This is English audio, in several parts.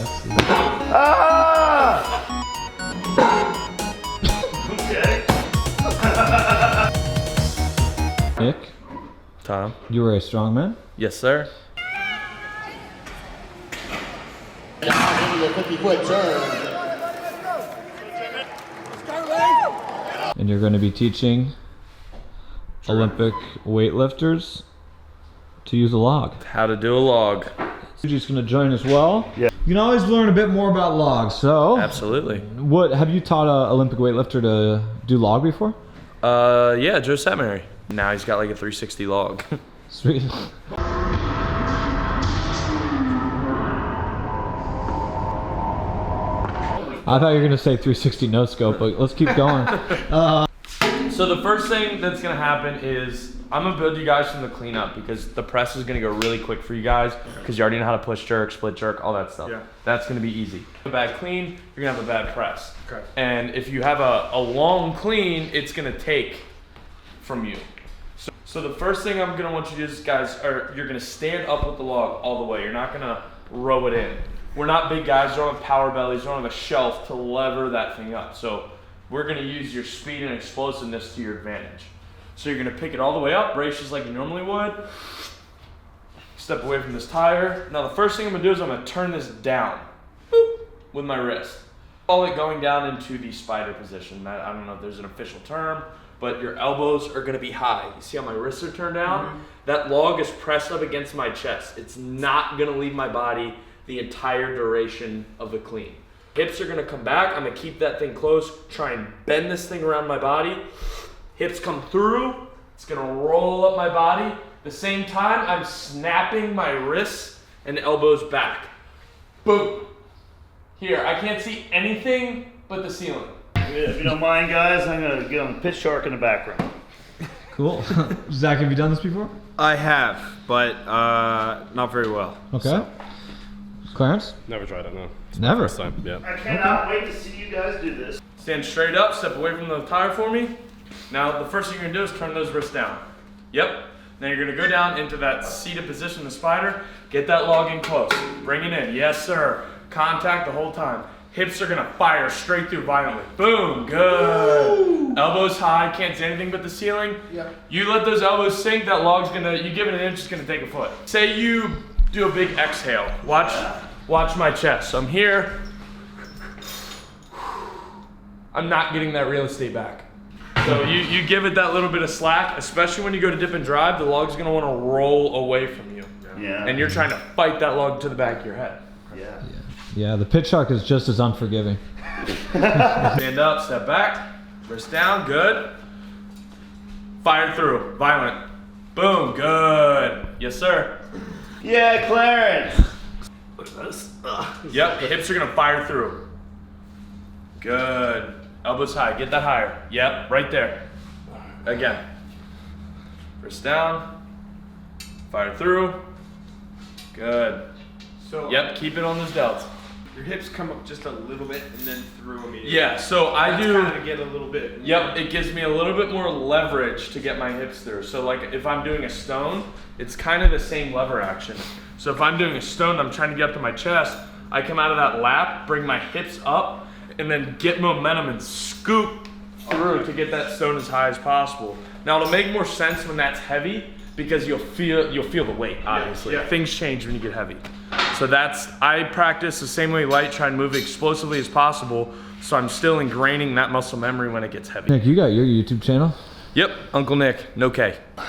Sexy. Ah! Okay. Nick, Tom. you were a strongman? Yes, sir. Now into the 50-foot turn. And you're going to be teaching Olympic weightlifters to use a log. How to do a log. Juji's going to join as well. Yeah. You can always learn a bit more about logs. So, Absolutely. what have you taught an Olympic weightlifter to do log before? Yeah, Joe Satmary. Now he's got like a 360 log. Sweet. I thought you were going to say 360 no scope, but let's keep going. So the first thing that's gonna happen is I'm gonna build you guys from the cleanup because the press is gonna go really quick for you guys because you already know how to push jerk, split jerk, all that stuff. Yeah. That's gonna be easy. A bad clean, you're gonna have a bad press. Okay. And if you have a long clean, it's gonna take from you. So the first thing I'm gonna want you to do is, guys, you're gonna stand up with the log all the way. You're not gonna row it in. We're not big guys, we don't have power bellies, we don't have a shelf to lever that thing up. So we're gonna use your speed and explosiveness to your advantage. So you're gonna pick it all the way up, brace just like you normally would. Step away from this tire. Now the first thing I'm gonna do is I'm gonna turn this down, boop, with my wrist. Call it going down into the spider position. I don't know if there's an official term, but your elbows are gonna be high. You see how my wrists are turned down? Mm-hmm. That log is pressed up against my chest. It's not gonna leave my body the entire duration of the clean. Hips are gonna come back. I'm gonna keep that thing close, try and bend this thing around my body. Hips come through, it's gonna roll up my body. At the same time, I'm snapping my wrists and elbows back. Boom. Here, I can't see anything but the ceiling. If you don't mind, guys, I'm gonna get on the pitch shark in the background. Cool. Zach, have you done this before? I have, but not very well. Okay. So. Clarence? Never tried it, no. Never. First time, yeah. I cannot wait to see you guys do this. Stand straight up, step away from the tire for me. Now, the first thing you're gonna do is turn those wrists down. Yep. Then you're gonna go down into that seated position, the spider. Get that log in close. Bring it in. Yes, sir. Contact the whole time. Hips are gonna fire straight through violently. Boom, good. Woo. Elbows high, can't see anything but the ceiling. Yep. You let those elbows sink, that log's gonna, you give it an inch, it's gonna take a foot. Say you do a big exhale. Watch my chest. So I'm here. I'm not getting that real estate back. So you give it that little bit of slack, especially when you go to dip and drive, the log's gonna wanna roll away from you. Yeah. And you're trying to fight that log to the back of your head. Yeah. Yeah, the pitch shark is just as unforgiving. Stand up, step back, wrist down, good. Fire through, violent. Boom, good. Yes, sir. Yeah, Clarence. Look at this. Yep, the hips are gonna fire through. Good. Elbows high, get that higher. Yep, right there. Again. Wrist down, fire through. Good. So Yep, keep it on those delts. your hips come up just a little bit and then through immediately. Yeah, so I That's do. kind of get a little bit. Yep, it gives me a little bit more leverage to get my hips through. So like if I'm doing a stone, it's kind of the same lever action. So if I'm doing a stone, I'm trying to get up to my chest, I come out of that lap, bring my hips up, and then get momentum and scoop through to get that stone as high as possible. Now it'll make more sense when that's heavy because you'll feel the weight, obviously. Yeah. Things change when you get heavy. So I practice the same way light, try and move explosively as possible, so I'm still ingraining that muscle memory when it gets heavy. Nick, you got your YouTube channel? Yep, Uncle Nick, no K. All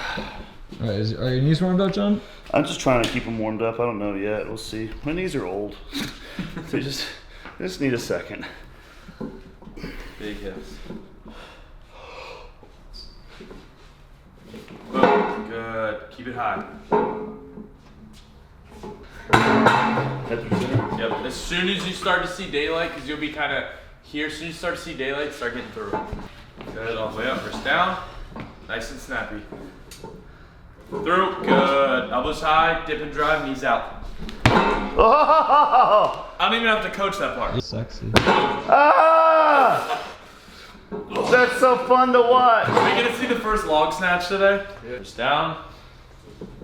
right, are your knees warmed up, John? I'm just trying to keep them warmed up. I don't know yet. We'll see. My knees are old. They just need a second. Big hips. Boom, good, keep it high. Yep, as soon as you start to see daylight, because you'll be kind of here, as soon as you start to see daylight, start getting through. Good, all the way up, wrist down, nice and snappy. Through, good, elbows high, dip and drive, knees out. Oh! I don't even have to coach that part. Sexy. Ah! That's so fun to watch. Are we gonna see the first log snatch today? Yeah. Wrist down,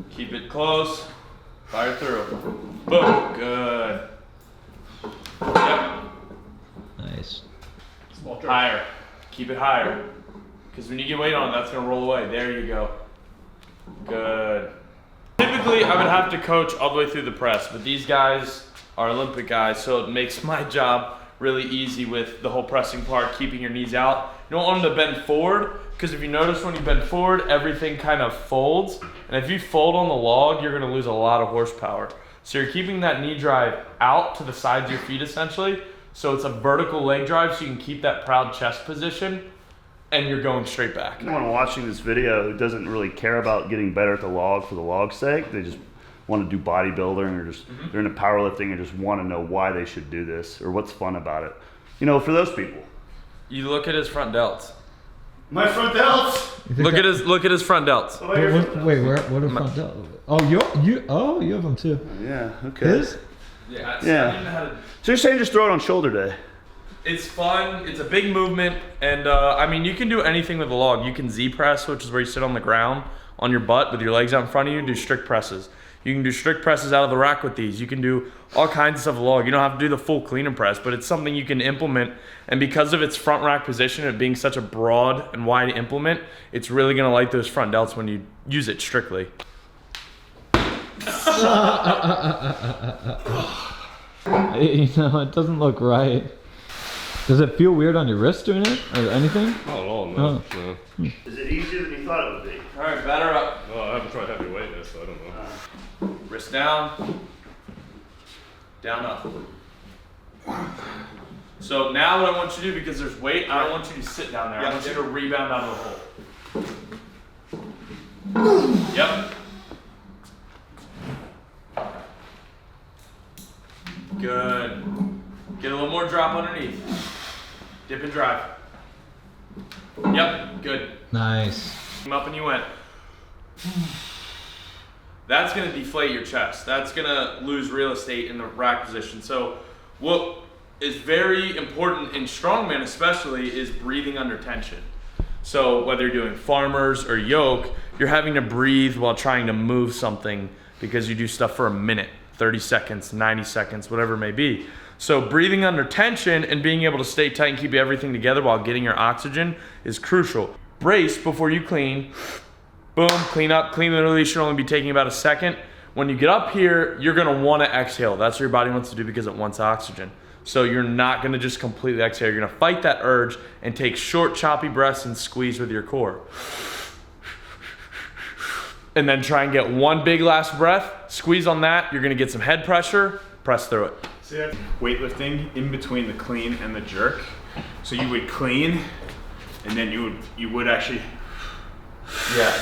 keep it close, fire through. Boom, good. Higher. Keep it higher. Because when you get weight on it, that's gonna roll away. There you go. Good. Typically, I would have to coach all the way through the press, but these guys are Olympic guys, so it makes my job really easy with the whole pressing part, keeping your knees out. You don't want them to bend forward, because if you notice when you bend forward, everything kind of folds. And if you fold on the log, you're gonna lose a lot of horsepower. So you're keeping that knee drive out to the sides of your feet essentially. So it's a vertical leg drive, so you can keep that proud chest position, and you're going straight back. Anyone watching this video who doesn't really care about getting better at the log for the log's sake, they just want to do bodybuilding or just they're into powerlifting and just want to know why they should do this or what's fun about it. You know, for those people. You look at his front delts. My front delts. Look at his front delts. What about your front delts? Wait, what are front delts? Oh, you have them too. Yeah. Okay. His? Yeah. Yeah. So you're saying just throw it on shoulder day? It's fun. It's a big movement, and I mean, you can do anything with a log. You can Z press, which is where you sit on the ground on your butt with your legs out in front of you. Do strict presses. You can do strict presses out of the rack with these. You can do all kinds of stuff with a log. You don't have to do the full clean and press, but it's something you can implement. And because of its front rack position, it being such a broad and wide implement, it's really gonna like those front delts when you use it strictly. You know, it doesn't look right. Does it feel weird on your wrist doing it or anything? Not at all, no. Oh. No. Is it easier than you thought it would be? All right, batter up. Well, I haven't tried heavy weight yet, so I don't know. Wrist down. Down, up. So now what I want you to do, because there's weight, I don't want you to sit down there. I want you to rebound out of the hole. Yep. Good. Get a little more drop underneath. Dip and drive. Yep, good. Nice. Came up and you went. That's gonna deflate your chest. That's gonna lose real estate in the rack position. So what is very important in strongman especially is breathing under tension. So whether you're doing farmers or yoke, you're having to breathe while trying to move something because you do stuff for a minute, 30 seconds, 90 seconds, whatever it may be. So breathing under tension and being able to stay tight and keep everything together while getting your oxygen is crucial. Brace before you clean. Boom, clean up. Clean literally should only be taking about a second. When you get up here, you're gonna wanna exhale. That's what your body wants to do because it wants oxygen. So you're not gonna just completely exhale. You're gonna fight that urge and take short, choppy breaths and squeeze with your core. And then try and get one big last breath. Squeeze on that. You're gonna get some head pressure. Press through it. See, that's weightlifting in between the clean and the jerk. So you would clean, and then you would actually. Yeah.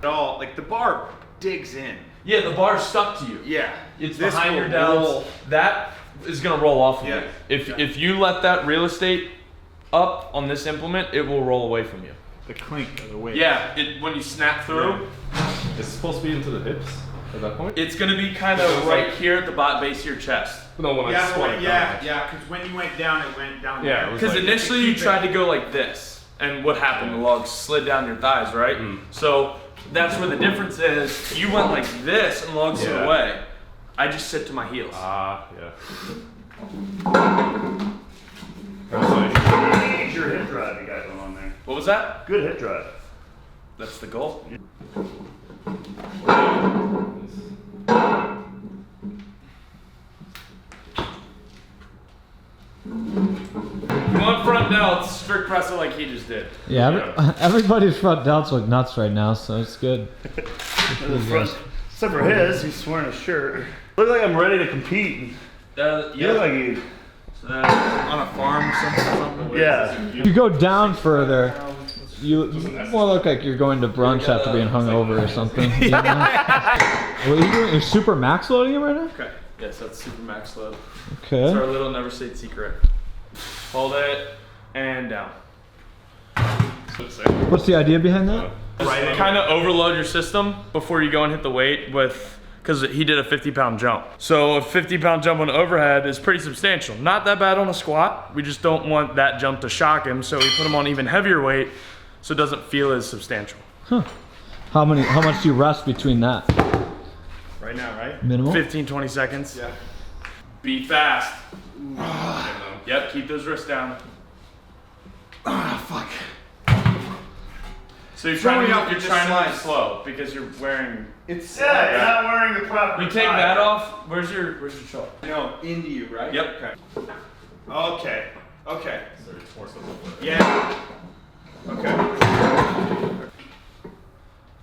It all like the bar digs in. Yeah, the bar's stuck to you. Yeah. It's This behind will your delts. roll. That is gonna roll off of Yeah. you. If you let that real estate up on this implement, it will roll away from you. The clink of the weight. Yeah, when you snap through, Is it supposed to be into the hips at that point? it's gonna be kind of right here at the base of your chest. No, when I Yeah, squat it yeah, down. yeah. Because when you went down, it went down. Yeah, there. it was Because like- initially you tried to go like this, and what happened? The log slid down your thighs, right? So that's where the difference is. You went like this, and the log slid Yeah. away. I just sit to my heels. Ah, yeah. I was like, What's your hip drive you got going on there? What was that? Good hip drive. That's the goal. You want front delts, strict press it like he just did. Yeah, everybody's front delts look nuts right now, so it's good. The front, except for his, he's wearing a shirt. Look like I'm ready to compete. You look like you. on a farm, something. Yeah. You go down further, you more look like you're going to brunch after being hungover or something. You know? What are you doing? You're super max loading it right now? Okay. Yes, that's super max load. Okay. It's our little never state secret. Hold it and down. What's the idea behind that? Kind of overload your system before you go and hit the weight with, because he did a 50-pound jump. So a 50-pound jump on overhead is pretty substantial. Not that bad on a squat. We just don't want that jump to shock him, so we put him on even heavier weight so it doesn't feel as substantial. Huh. How much do you rest between that? Right now, right? Minimal? 15, 20 seconds. Yeah. Be fast. Yep, keep those wrists down. Ah, fuck. So you're Throwing trying up to with do the it slides. slow because you're wearing. It's Yeah, you're not wearing the proper. You take tie. that off. Where's your shoulder? No, into you, right? Yep. Okay. Okay. So your torso over. Yeah. Okay.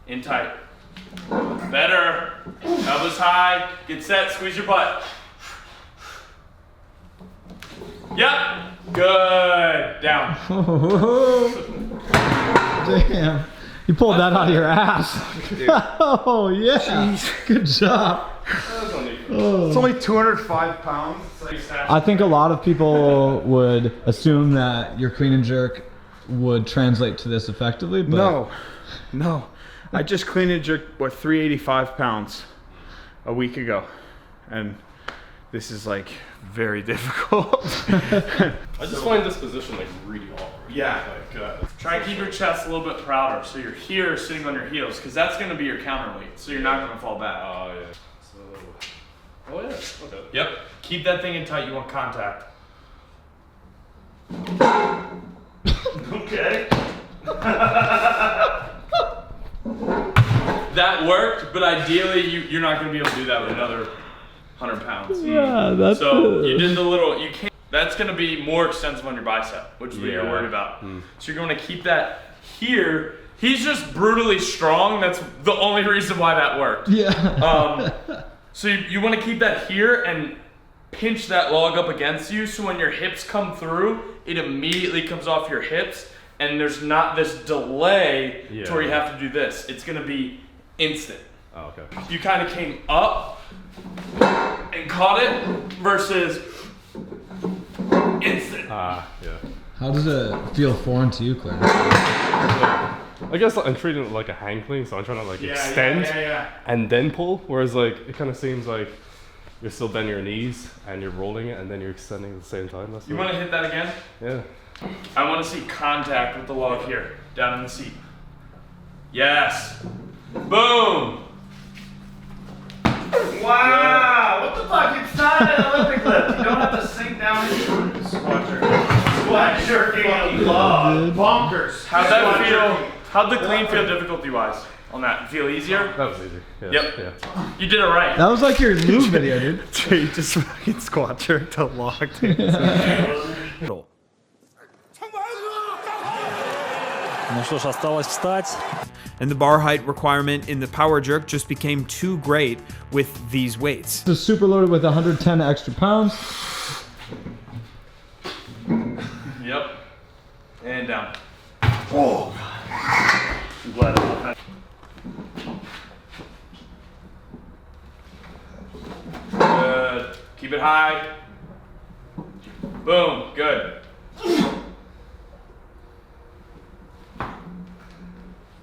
In tight. Better. Elbows high. Get set. Squeeze your butt. Yep. Good. Down. Damn. You pulled that out of your ass. Oh, yeah. Good job. Oh. It's only 205 pounds. I think a lot of people would assume that your clean and jerk would translate to this effectively, but No. I just clean and jerked, 385 pounds a week ago. And this is like very difficult. I just find this position like really awkward. Yeah. Like, Try and keep your chest a little bit prouder so you're here sitting on your heels because that's going to be your counterweight so you're not going to fall back. oh yeah. So. Oh yeah. Okay. Yep. Keep that thing in tight. You want contact. Okay. That worked, but ideally you're not going to be able to do that with another 100 pounds. yeah, that's So you did the little, you can't, that's going to be more extensive on your bicep, which is what you're Yeah. worried about. So you're going to keep that here. He's just brutally strong. That's the only reason why that worked. Yeah. So you want to keep that here and pinch that log up against you so when your hips come through, it immediately comes off your hips and there's not this delay to where you have to do this. It's going to be instant. Oh okay. You kind of came up and caught it versus instant. Yeah. How does it feel foreign to you, Clarence? I guess I'm treating it like a hang clean, so I'm trying to like extend and then pull. Whereas like it kind of seems like you're still bending your knees and you're rolling it and then you're extending at the same time. That's You want to hit that again? Yeah. I want to see contact with the log here, down in the seat. Yes. Boom. Wow, what the fuck? It's not an Olympic lift. You don't have to sink down into it. Squat jerking a log. Bonkers. How'd that feel? How'd the clean feel difficulty-wise on that? Feel easier? That was easy. Yeah. Yep. Yeah. You did it right. That was like your lube video, dude. You just fucking squat jerked a log. Ну что ж, осталось встать. And the bar height requirement in the power jerk just became too great with these weights. This is super loaded with 110 extra pounds. Yep. And down. I'm glad I'm not. Good. Keep it high. Boom. Good.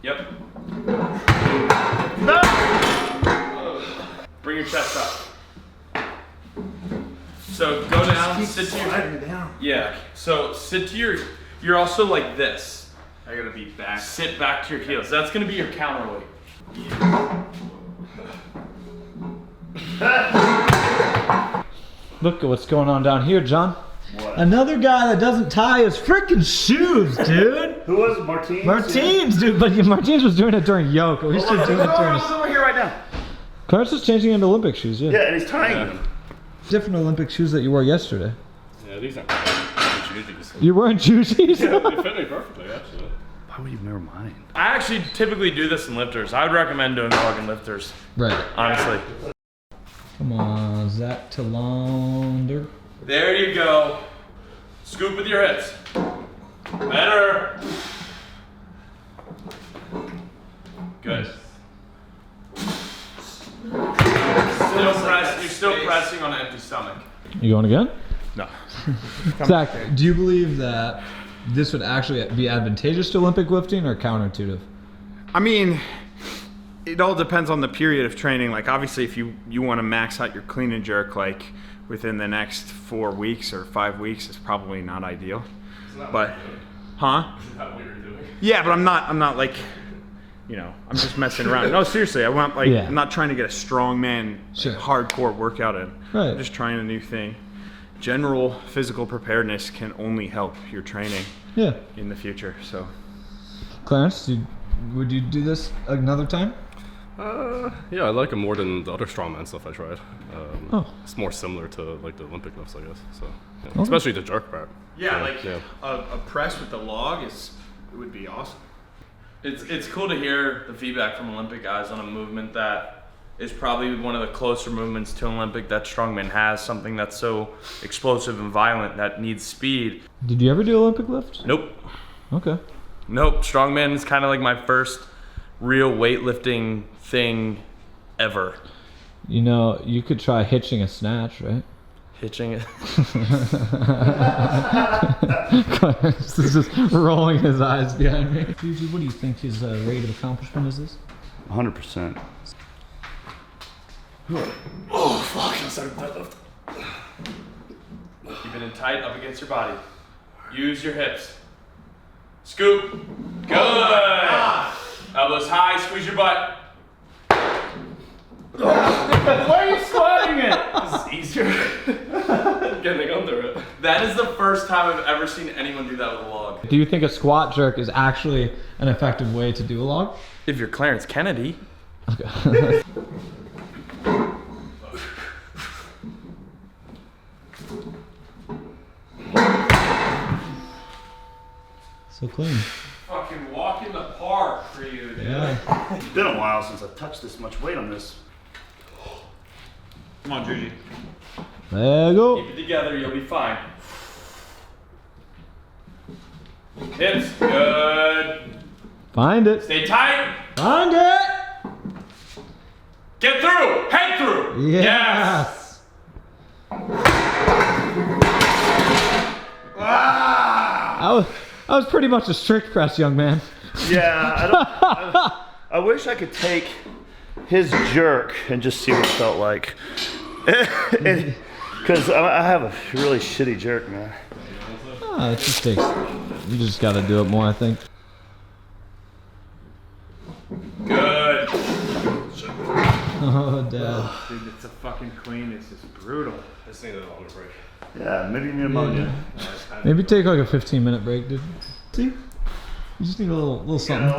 Yep. Bring your chest up. So go down, sit to your Yeah. So sit to your you're also like this. I gotta be back. Sit back to your heels. That's gonna be your counterweight. Look at what's going on down here, John. What? Another guy that doesn't tie his freaking shoes, dude. Who was it? Martins? Martins, dude. But Martins was doing it during yoke. We should do it during. He's over here right now. Clarence is changing into Olympic shoes, yeah. Yeah, and he's tying them. Different Olympic shoes that you wore yesterday. Yeah, these aren't Juji's. You're wearing Juji's? Yeah, they fit me perfectly, actually. Why would you never mind? I actually typically do this in lifters. I would recommend doing log and lifters, Right. honestly. Come on, Zack to launder. There you go. Scoop with your hips. Better. Good. You're still pressing on an empty stomach. You going again? No. Zack, do you believe that this would actually be advantageous to Olympic lifting or counterintuitive? I mean, it all depends on the period of training. Like obviously if you want to max out your clean and jerk like within the next 4 weeks or 5 weeks, it's probably not ideal. But huh? Is that what you're doing? Yeah, but I'm not like, you know, I'm just messing around. No, seriously, I want I'm not trying to get a strongman Sure. hardcore workout in. Right. I'm just trying a new thing. general physical preparedness can only help your training in the future. So, Clarence, would you do this another time? Yeah, I like it more than the other strongman stuff I tried. It's more similar to like the Olympic lifts, I guess. So, yeah. Especially the jerk part. Yeah, so, a press with the log would be awesome. It's cool to hear the feedback from Olympic guys on a movement that is probably one of the closer movements to Olympic that Strongman has, something that's so explosive and violent that needs speed. Did you ever do Olympic lift? Nope. Okay. Nope. Strongman is kind of like my first real weightlifting thing ever. You know, you could try hitching a snatch, right? Hitching it. Clarence is just rolling his eyes behind me. Juju, what do you think his rate of accomplishment is this? 100%. Oh, fuck. I started deadlift. Keep it in tight up against your body. Use your hips. Scoop. Good. Elbows high. Squeeze your butt. Why are you squatting it? This is easier. getting under it. That is the first time I've ever seen anyone do that with a log. Do you think a squat jerk is actually an effective way to do a log? If you're Clarence Kennedy. Okay. So clean. Fucking walk in the park for you, dude. Yeah. It's been a while since I've touched this much weight on this. Come on, Juji. There you go. Keep it together, you'll be fine. Hips, good. Find it. Stay tight. Find it. Get through, head through. Yes. Wow. That was pretty much a strict press, young man. Yeah, I wish I could take his jerk and just see what it felt like. Because I have a really shitty jerk, man. It just takes, you just got to do it more, I think. Good. Oh, Dad. Dude, it's a fucking clean. It's just brutal. I just need a longer break. Yeah, maybe pneumonia. Maybe take like a 15-minute break, dude. See? You just need a little something.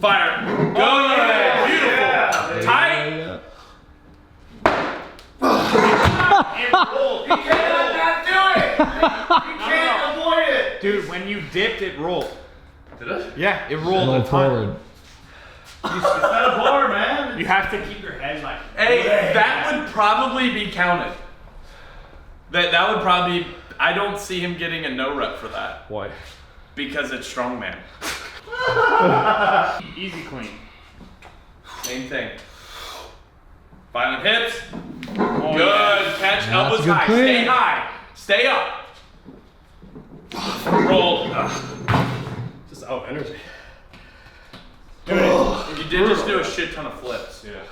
Fire. Good. Beautiful. Tight. Yeah. You can't let that do it. You can't avoid it. Dude, when you dipped, it rolled. Did it? Yeah, it rolled Roll a ton. forward. It's not a bar, man. You have to keep your head like. Hey, that would probably be counted. That would probably. I don't see him getting a no rep for that. Why? Because it's strongman. Easy clean. Same thing. Violent hips. Oh, Good. yeah. Catch. That's Elbows a good high. clean. Stay high. Stay up. Roll. Just out of energy. Dude, you did just do a shit ton of flips. Yeah.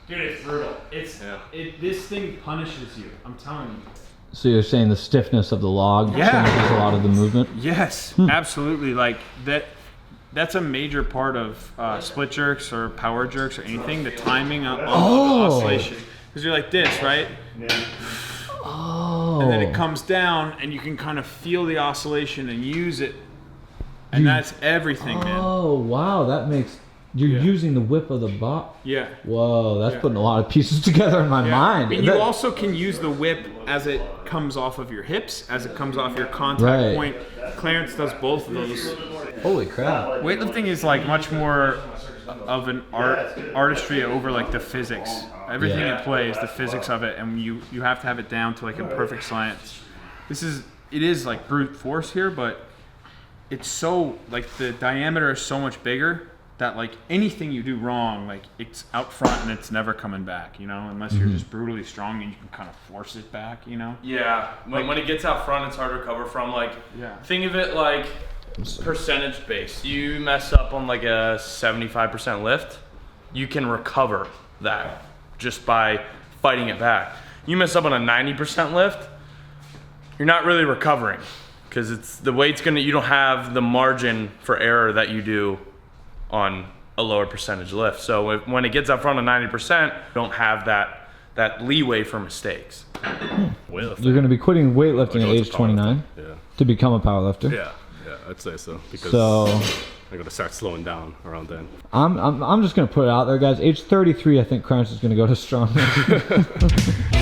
Dude, it's brutal. Yeah. This thing punishes you. I'm telling you. So you're saying the stiffness of the log changes a lot of the movement? Yes, absolutely. Like that's a major part of split jerks or power jerks or anything. The timing on the oscillation, because you're like this, right? Yeah. Oh. And then it comes down, and you can kind of feel the oscillation and use it, and that's everything, man. Oh, wow. That makes... You're using the whip of the bot. Yeah. Whoa, that's putting a lot of pieces together in my mind. And you also can use the whip as it comes off of your hips, as it comes off your contact point. Clarence does both of those. Holy crap. Weightlifting is like much more of an artistry over like the physics. Everything at play is the physics of it, and you have to have it down to like a perfect science. It is like brute force here, but it's so like the diameter is so much bigger that like anything you do wrong, like it's out front and it's never coming back, you know, unless you're just brutally strong and you can kind of force it back, you know? Yeah, when it gets out front, it's hard to recover from. Like, think of it like percentage base. You mess up on like a 75% lift, you can recover that just by fighting it back. You mess up on a 90% lift, you're not really recovering because it's the weight's you don't have the margin for error that you do on a lower percentage lift. So when it gets up front of 90%, you don't have that that leeway for mistakes. Weightlifting. You're going to be quitting weightlifting at I'll go to age 29 Yeah. to become a powerlifter. Yeah, I'd say so. Because So I'm gonna start slowing down around then. I'm just going to put it out there, guys. Age 33, I think Clarence is going to go to Strongman.